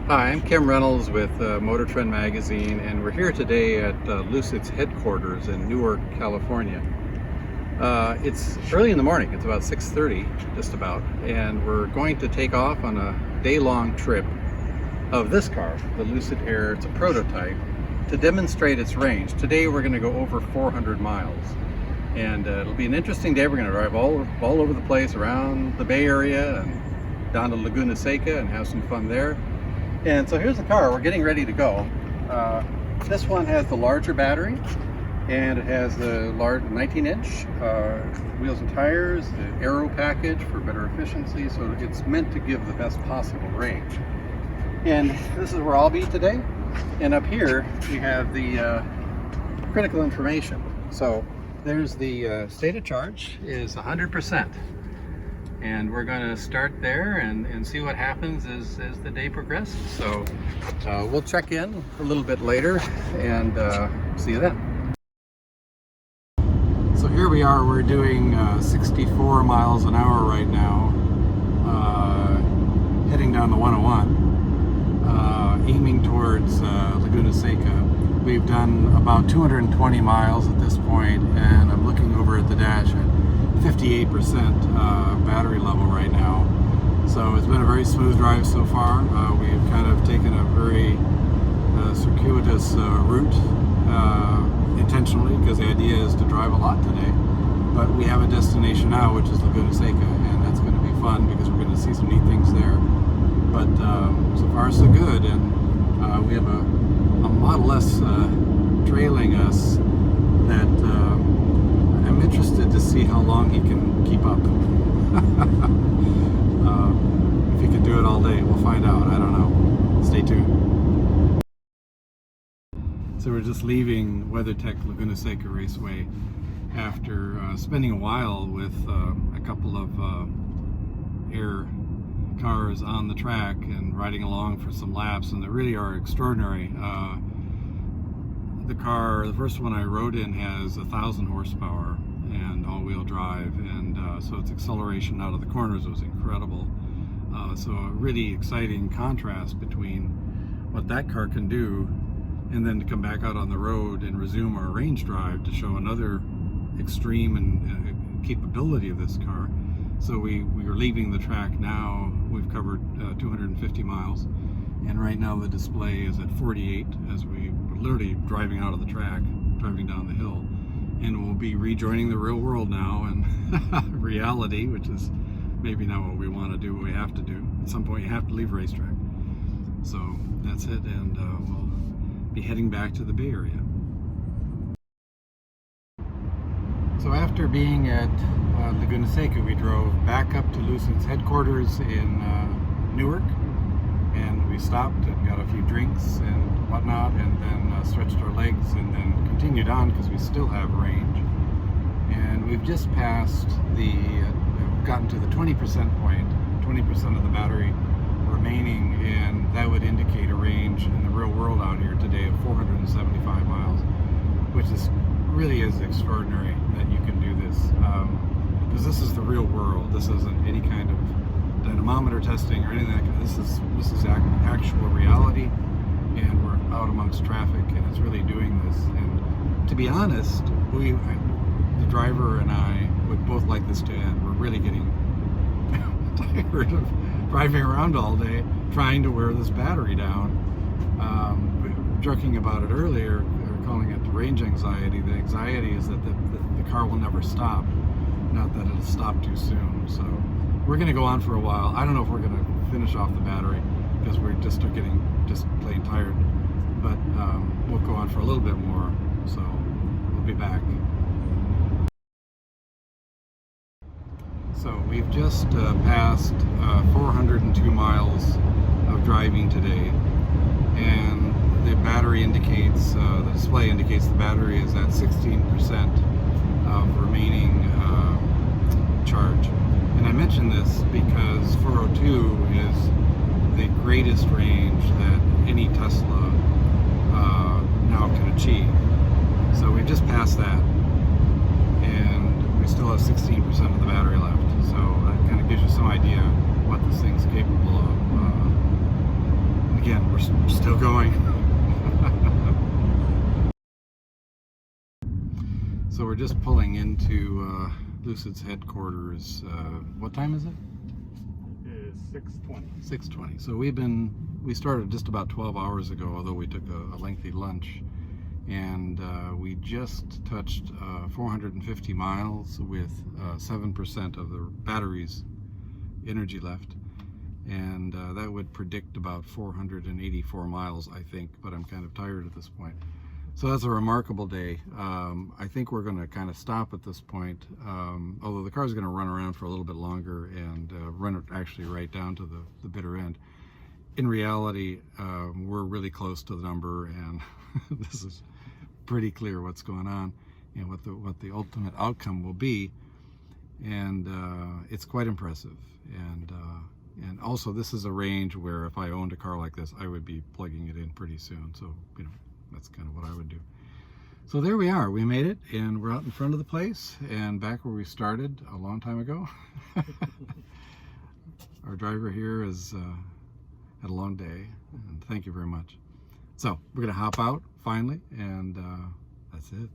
Hi, I'm Kim Reynolds with MotorTrend magazine, and we're here today at Lucid's headquarters in Newark, California. It's early in the morning, it's about 6:30 just about, and we're going to take off on a day-long trip of this car, the Lucid Air. It's a prototype, to demonstrate its range. Today we're going to go over 400 miles, and it'll be an interesting day. We're going to drive all over the place around the Bay Area and down to Laguna Seca and have some fun there. And so here's the car. We're getting ready to go. This one has the larger battery, and it has the large 19-inch wheels and tires, the aero package for better efficiency, so it's meant to give the best possible range. And this is where I'll be today. And up here we have the critical information. So there's the state of charge is 100%. And we're going to start there and see what happens as the day progresses. So we'll check in a little bit later and see you then. So here we are, we're doing 64 miles an hour right now, heading down the 101, aiming towards Laguna Seca. We've done about 220 miles at this point, and I'm looking over at the dash at 58% battery level right now. So it's been a very smooth drive so far. We've kind of taken a very circuitous route intentionally, because the idea is to drive a lot today. But we have a destination now, which is Laguna Seca, and that's going to be fun because we're going to see some neat things there. But so far so good, and we have a Model S trailing us that I'm interested to see how long he can keep up. If he can do it all day, we'll find out. I don't know. Stay tuned. So we're just leaving WeatherTech Laguna Seca Raceway after spending a while with a couple of air cars on the track and riding along for some laps, and they really are extraordinary. The first one I rode in, has 1,000 horsepower and all-wheel drive, and so its acceleration out of the corners was incredible. So a really exciting contrast between what that car can do, and then to come back out on the road and resume our range drive to show another extreme and capability of this car. So we are leaving the track now. We've covered 250 miles, and right now the display is at 48 as we were literally driving out of the track, driving down the hill. And we'll be rejoining the real world now, and reality, which is maybe not what we want to do, what we have to do. At some point you have to leave racetrack. So that's it, and we'll be heading back to the Bay Area. So after being at Laguna Seca, we drove back up to Lucid's headquarters in Newark, and we stopped and got a few drinks and whatnot, and then stretched our legs, and then continued on because we still have range. And we've just passed we've gotten to the 20% point, 20% of the battery remaining, and that would indicate a range in the real world out here today of 475 miles, which really is extraordinary that you can do this, because this is the real world. This isn't any kind of dynamometer testing or anything like that. This is actual reality, and we're out amongst traffic, and it's really doing this. And to be honest, the driver and I would both like this to end. We're really getting tired of driving around all day trying to wear this battery down. We were joking about it earlier, calling it range anxiety. The anxiety is that the car will never stop, not that it'll stop too soon. So we're going to go on for a while. I don't know if we're going to finish off the battery because we're just getting plain tired, but we'll go on for a little bit more, so we'll be back. So we've just passed 402 miles of driving today, and the battery indicates, the display indicates the battery is at 16% of remaining charge. And I mention this because 402 is the greatest range that any Tesla now can achieve. So we just passed that, and we still have 16% of the battery left. So that kind of gives you some idea what this thing's capable of. Again, we're still going. So we're just pulling into Lucid's headquarters. What time is it? It is 6:20. 6:20. So we started just about 12 hours ago, although we took a lengthy lunch. And we just touched 450 miles with 7% of the battery's energy left. And that would predict about 484 miles, I think, but I'm kind of tired at this point. So that's a remarkable day. I think we're going to kind of stop at this point, although the car's going to run around for a little bit longer and run it actually right down to the bitter end. In reality, we're really close to the number, and this is pretty clear what's going on and what the ultimate outcome will be. And it's quite impressive. And also, this is a range where if I owned a car like this, I would be plugging it in pretty soon. So, you know, that's kind of what I would do. So there we are. We made it, and we're out in front of the place and back where we started a long time ago. Our driver here has had a long day, and thank you very much. So we're going to hop out finally, and that's it.